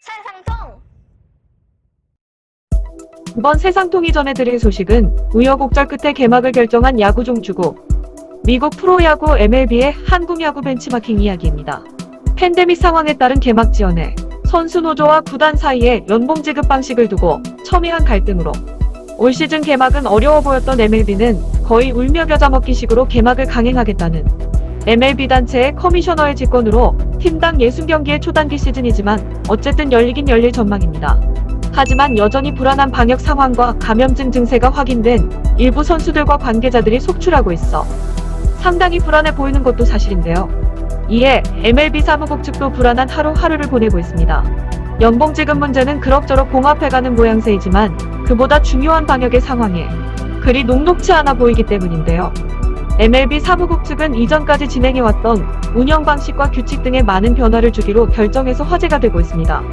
세상통! 이번 세상통이 전해드릴 소식은 우여곡절 끝에 개막을 결정한 야구 종주국 미국 프로야구 MLB의 한국 야구 벤치마킹 이야기입니다. 팬데믹 상황에 따른 개막 지연에 선수 노조와 구단 사이에 연봉 지급 방식을 두고 첨예한 갈등으로 올 시즌 개막은 어려워 보였던 MLB는 거의 울며 겨자 먹기식으로 개막을 강행하겠다는 MLB 단체의 커미셔너의 직권으로 팀당 60경기의 초단기 시즌이지만 어쨌든 열리긴 열릴 전망입니다. 하지만 여전히 불안한 방역 상황과 감염증 증세가 확인된 일부 선수들과 관계자들이 속출하고 있어 상당히 불안해 보이는 것도 사실인데요. 이에 MLB 사무국 측도 불안한 하루하루를 보내고 있습니다. 연봉 지급 문제는 그럭저럭 봉합해가는 모양새이지만 그보다 중요한 방역의 상황에 그리 녹록치 않아 보이기 때문인데요. MLB 사무국 측은 이전까지 진행해왔던 운영 방식과 규칙 등에 많은 변화를 주기로 결정해서 화제가 되고 있습니다.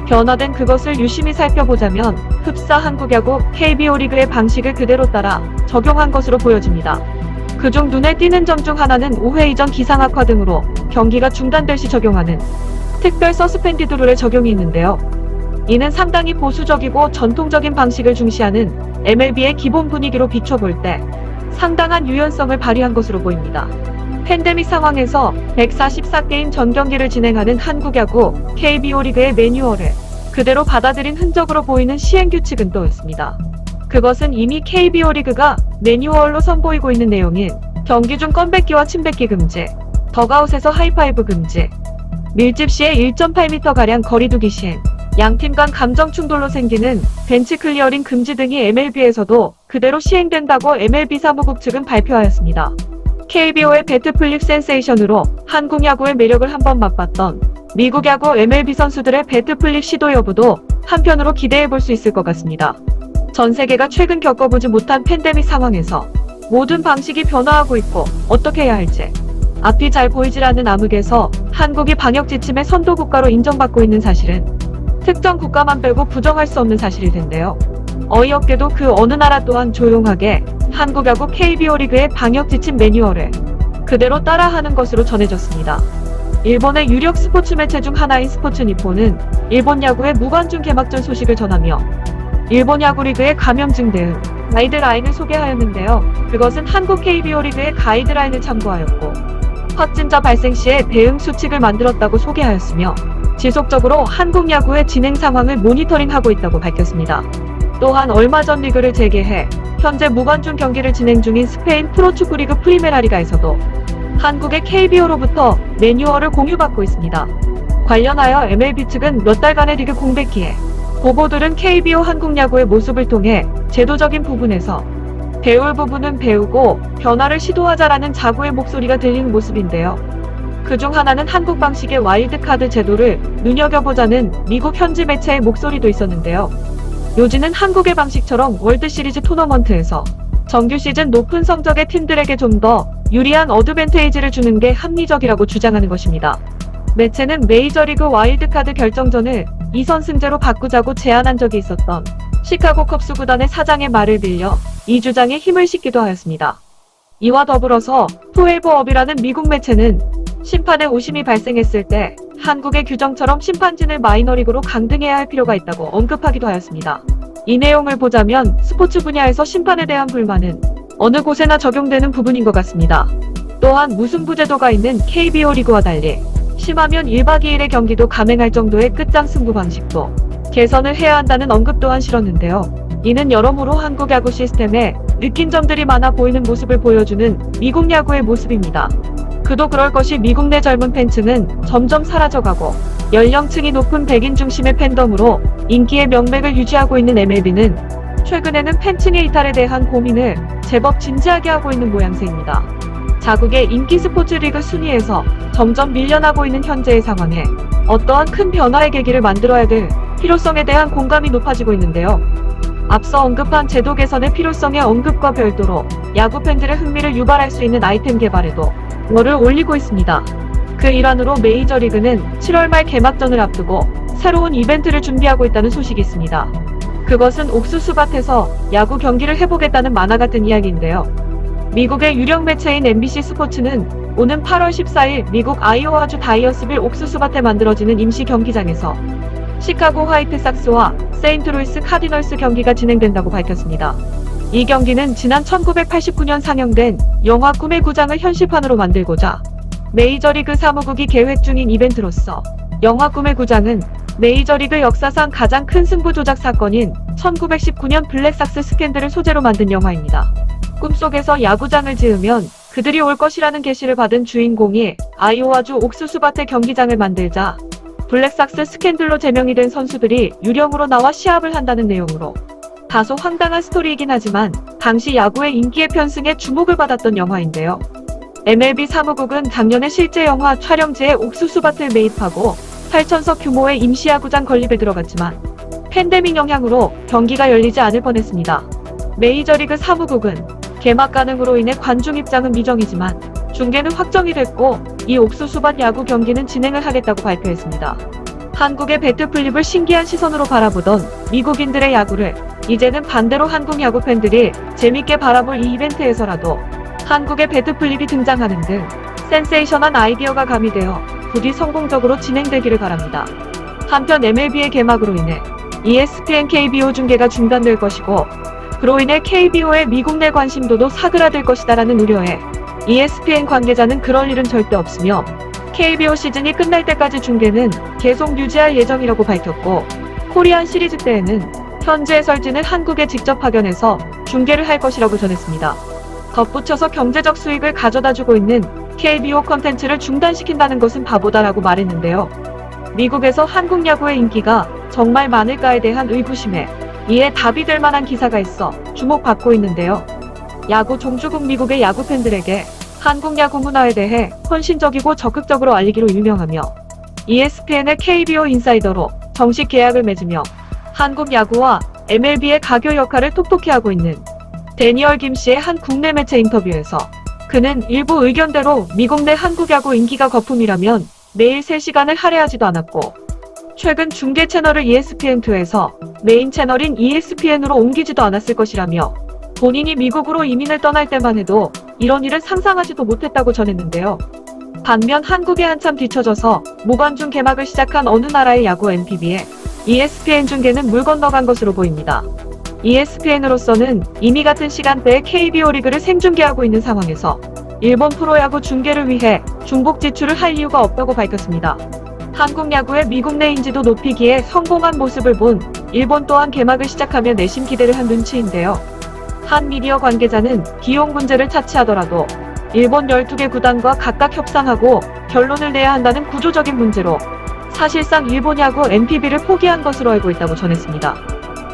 변화된 그것을 유심히 살펴보자면 흡사 한국야구 KBO 리그의 방식을 그대로 따라 적용한 것으로 보여집니다. 그중 눈에 띄는 점 중 하나는 5회 이전 기상 악화 등으로 경기가 중단될 시 적용하는 특별 서스펜디드 룰의 적용이 있는데요. 이는 상당히 보수적이고 전통적인 방식을 중시하는 MLB의 기본 분위기로 비춰볼 때 상당한 유연성을 발휘한 것으로 보입니다. 팬데믹 상황에서 144게임 전 경기를 진행하는 한국야구 KBO 리그의 매뉴얼을 그대로 받아들인 흔적으로 보이는 시행규칙은 또 있습니다. 그것은 이미 KBO 리그가 매뉴얼로 선보이고 있는 내용인 경기 중 껌뱉기와 침뱉기 금지, 덕아웃에서 하이파이브 금지, 밀집 시에 1.8m가량 거리두기 시행, 양팀 간 감정 충돌로 생기는 벤치 클리어링 금지 등이 MLB에서도 그대로 시행된다고 MLB 사무국 측은 발표하였습니다. KBO의 배트플립 센세이션으로 한국 야구의 매력을 한번 맛봤던 미국 야구 MLB 선수들의 배트플립 시도 여부도 한편으로 기대해볼 수 있을 것 같습니다. 전 세계가 최근 겪어보지 못한 팬데믹 상황에서 모든 방식이 변화하고 있고 어떻게 해야 할지 앞이 잘 보이질 않는 암흑에서 한국이 방역 지침의 선도 국가로 인정받고 있는 사실은 특정 국가만 빼고 부정할 수 없는 사실일 텐데요. 어이없게도 그 어느 나라 또한 조용하게 한국 야구 KBO 리그의 방역 지침 매뉴얼을 그대로 따라하는 것으로 전해졌습니다. 일본의 유력 스포츠 매체 중 하나인 스포츠 니폰은 일본 야구의 무관중 개막전 소식을 전하며 일본 야구 리그의 감염증 대응 가이드라인을 소개하였는데요. 그것은 한국 KBO 리그의 가이드라인을 참고하였고 확진자 발생 시에 대응 수칙을 만들었다고 소개하였으며 지속적으로 한국 야구의 진행 상황을 모니터링하고 있다고 밝혔습니다. 또한 얼마 전 리그를 재개해 현재 무관중 경기를 진행 중인 스페인 프로축구 리그 프리메라리가에서도 한국의 KBO로부터 매뉴얼을 공유받고 있습니다. 관련하여 MLB 측은 몇 달간의 리그 공백기에 보고들은 KBO 한국 야구의 모습을 통해 제도적인 부분에서 배울 부분은 배우고 변화를 시도하자라는 자구의 목소리가 들리는 모습인데요. 그중 하나는 한국 방식의 와일드카드 제도를 눈여겨보자는 미국 현지 매체의 목소리도 있었는데요. 요지는 한국의 방식처럼 월드시리즈 토너먼트에서 정규 시즌 높은 성적의 팀들에게 좀 더 유리한 어드밴테이지를 주는 게 합리적이라고 주장하는 것입니다. 매체는 메이저리그 와일드카드 결정전을 2선승제로 바꾸자고 제안한 적이 있었던 시카고 컵스 구단의 사장의 말을 빌려 이 주장에 힘을 싣기도 하였습니다. 이와 더불어서 12업이라는 미국 매체는 심판의 오심이 발생했을 때 한국의 규정처럼 심판진을 마이너리그로 강등해야 할 필요가 있다고 언급하기도 하였습니다. 이 내용을 보자면 스포츠 분야에서 심판에 대한 불만은 어느 곳에나 적용되는 부분인 것 같습니다. 또한 무승부 제도가 있는 KBO 리그와 달리 심하면 1박 2일의 경기도 감행할 정도의 끝장 승부 방식도 개선을 해야 한다는 언급 또한 실었는데요. 이는 여러모로 한국 야구 시스템에 느낀 점들이 많아 보이는 모습을 보여주는 미국 야구의 모습입니다. 그도 그럴 것이 미국 내 젊은 팬층은 점점 사라져가고 연령층이 높은 백인 중심의 팬덤으로 인기의 명맥을 유지하고 있는 MLB는 최근에는 팬층의 이탈에 대한 고민을 제법 진지하게 하고 있는 모양새입니다. 자국의 인기 스포츠 리그 순위에서 점점 밀려나고 있는 현재의 상황에 어떠한 큰 변화의 계기를 만들어야 될 필요성에 대한 공감이 높아지고 있는데요. 앞서 언급한 제도 개선의 필요성의 언급과 별도로 야구 팬들의 흥미를 유발할 수 있는 아이템 개발에도 열을 올리고 있습니다. 그 일환으로 메이저리그는 7월 말 개막전을 앞두고 새로운 이벤트를 준비하고 있다는 소식이 있습니다. 그것은 옥수수밭에서 야구 경기를 해보겠다는 만화 같은 이야기인데요. 미국의 유력 매체인 NBC 스포츠는 오는 8월 14일 미국 아이오와주 다이어스빌 옥수수밭에 만들어지는 임시 경기장에서 시카고 화이트삭스와 세인트루이스 카디널스 경기가 진행된다고 밝혔습니다. 이 경기는 지난 1989년 상영된 영화 꿈의 구장을 현실판으로 만들고자 메이저리그 사무국이 계획 중인 이벤트로서 영화 꿈의 구장은 메이저리그 역사상 가장 큰 승부 조작 사건인 1919년 블랙삭스 스캔들을 소재로 만든 영화입니다. 꿈속에서 야구장을 지으면 그들이 올 것이라는 계시를 받은 주인공이 아이오와주 옥수수밭에 경기장을 만들자 블랙삭스 스캔들로 제명이 된 선수들이 유령으로 나와 시합을 한다는 내용으로 다소 황당한 스토리이긴 하지만 당시 야구의 인기의 편승에 주목을 받았던 영화인데요. MLB 사무국은 작년에 실제 영화 촬영지에 옥수수밭을 매입하고 8,000석 규모의 임시야구장 건립에 들어갔지만 팬데믹 영향으로 경기가 열리지 않을 뻔했습니다. 메이저리그 사무국은 개막 가능으로 인해 관중 입장은 미정이지만 중계는 확정이 됐고 이 옥수수밭 야구 경기는 진행을 하겠다고 발표했습니다. 한국의 배트 플립을 신기한 시선으로 바라보던 미국인들의 야구를 이제는 반대로 한국 야구 팬들이 재밌게 바라볼 이 이벤트에서라도 한국의 배트 플립이 등장하는 등 센세이션한 아이디어가 가미되어 부디 성공적으로 진행되기를 바랍니다. 한편 MLB의 개막으로 인해 ESPN KBO 중계가 중단될 것이고 그로 인해 KBO의 미국 내 관심도도 사그라들 것이다라는 우려에 ESPN 관계자는 그럴 일은 절대 없으며 KBO 시즌이 끝날 때까지 중계는 계속 유지할 예정이라고 밝혔고 코리안 시리즈 때에는 현지 해설진을 한국에 직접 파견해서 중계를 할 것이라고 전했습니다. 덧붙여서 경제적 수익을 가져다주고 있는 KBO 컨텐츠를 중단시킨다는 것은 바보다라고 말했는데요. 미국에서 한국 야구의 인기가 정말 많을까에 대한 의구심에 이에 답이 될 만한 기사가 있어 주목받고 있는데요. 야구 종주국 미국의 야구 팬들에게 한국 야구 문화에 대해 헌신적이고 적극적으로 알리기로 유명하며 ESPN의 KBO 인사이더로 정식 계약을 맺으며 한국 야구와 MLB의 가교 역할을 톡톡히 하고 있는 데니얼 김 씨의 한 국내 매체 인터뷰에서 그는 일부 의견대로 미국 내 한국 야구 인기가 거품이라면 매일 3시간을 할애하지도 않았고 최근 중계 채널을 ESPN2에서 메인 채널인 ESPN으로 옮기지도 않았을 것이라며 본인이 미국으로 이민을 떠날 때만 해도 이런 일은 상상하지도 못했다고 전했는데요. 반면 한국에 한참 뒤처져서 무관중 개막을 시작한 어느 나라의 야구 MPB에 ESPN 중계는 물 건너간 것으로 보입니다. ESPN으로서는 이미 같은 시간대에 KBO 리그를 생중계하고 있는 상황에서 일본 프로야구 중계를 위해 중복 지출을 할 이유가 없다고 밝혔습니다. 한국 야구의 미국 내 인지도 높이기에 성공한 모습을 본 일본 또한 개막을 시작하며 내심 기대를 한 눈치인데요. 한 미디어 관계자는 비용 문제를 차치하더라도 일본 12개 구단과 각각 협상하고 결론을 내야 한다는 구조적인 문제로 사실상 일본 야구 NPB를 포기한 것으로 알고 있다고 전했습니다.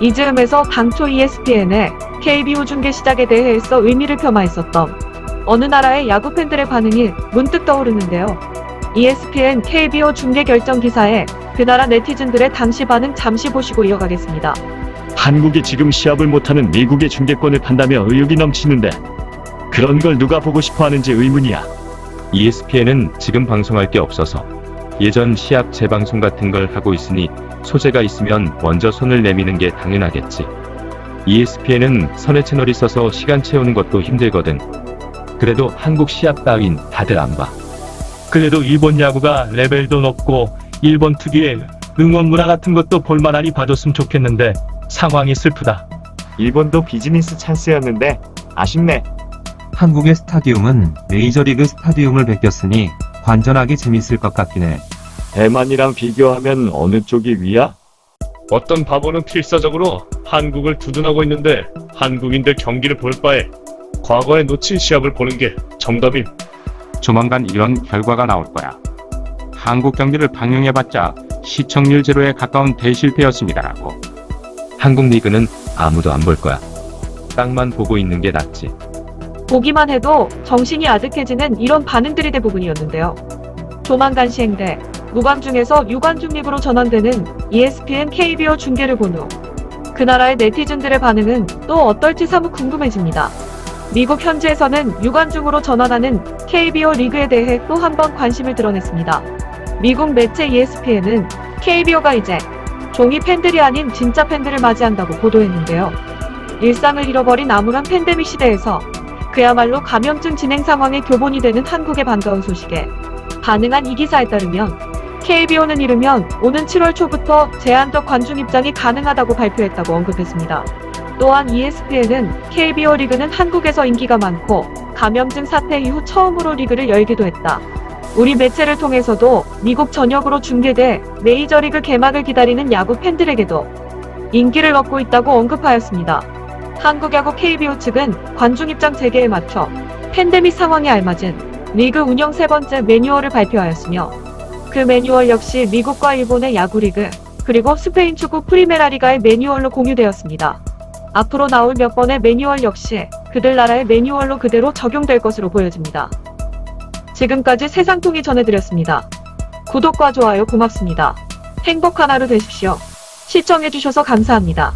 이 즈음에서 당초 ESPN의 KBO 중계 시작에 대해서 의미를 폄하했었던 어느 나라의 야구 팬들의 반응이 문득 떠오르는데요. ESPN KBO 중계 결정 기사에 그 나라 네티즌들의 당시 반응 잠시 보시고 이어가겠습니다. 한국이 지금 시합을 못하는 미국의 중계권을 판다며 의욕이 넘치는데 그런 걸 누가 보고 싶어 하는지 의문이야. ESPN은 지금 방송할 게 없어서 예전 시합 재방송 같은 걸 하고 있으니 소재가 있으면 먼저 손을 내미는 게 당연하겠지. ESPN은 선의 채널이 있어서 시간 채우는 것도 힘들거든. 그래도 한국 시합 따윈 다들 안 봐. 그래도 일본 야구가 레벨도 높고 일본 특유의 응원 문화 같은 것도 볼만하니 봐줬으면 좋겠는데 상황이 슬프다. 일본도 비즈니스 찬스였는데 아쉽네. 한국의 스타디움은 메이저리그 스타디움을 베꼈으니 관전하기 재밌을 것 같긴 해. 대만이랑 비교하면 어느 쪽이 위야? 어떤 바보는 필사적으로 한국을 두둔하고 있는데 한국인들 경기를 볼 바에 과거에 놓친 시합을 보는 게 정답임. 조만간 이런 결과가 나올 거야. 한국 경기를 방영해봤자 시청률 제로에 가까운 대실패였습니다라고. 한국 리그는 아무도 안 볼 거야. 땅만 보고 있는 게 낫지. 보기만 해도 정신이 아득해지는 이런 반응들이 대부분이었는데요. 조만간 시행돼 무관중에서 유관중 리그로 전환되는 ESPN KBO 중계를 본 후 그 나라의 네티즌들의 반응은 또 어떨지 사뭇 궁금해집니다. 미국 현지에서는 유관중으로 전환하는 KBO 리그에 대해 또 한 번 관심을 드러냈습니다. 미국 매체 ESPN은 KBO가 이제 종이 팬들이 아닌 진짜 팬들을 맞이한다고 보도했는데요. 일상을 잃어버린 암울한 팬데믹 시대에서 그야말로 감염증 진행 상황에 교본이 되는 한국의 반가운 소식에 반응한 이 기사에 따르면 KBO는 이르면 오는 7월 초부터 제한적 관중 입장이 가능하다고 발표했다고 언급했습니다. 또한 ESPN은 KBO 리그는 한국에서 인기가 많고 감염증 사태 이후 처음으로 리그를 열기도 했다. 우리 매체를 통해서도 미국 전역으로 중계돼 메이저리그 개막을 기다리는 야구 팬들에게도 인기를 얻고 있다고 언급하였습니다. 한국야구 KBO 측은 관중 입장 재개에 맞춰 팬데믹 상황에 알맞은 리그 운영 세 번째 매뉴얼을 발표하였으며 그 매뉴얼 역시 미국과 일본의 야구 리그 그리고 스페인 축구 프리메라 리가의 매뉴얼로 공유되었습니다. 앞으로 나올 몇 번의 매뉴얼 역시 그들 나라의 매뉴얼로 그대로 적용될 것으로 보여집니다. 지금까지 세상통이 전해드렸습니다. 구독과 좋아요 고맙습니다. 행복한 하루 되십시오. 시청해주셔서 감사합니다.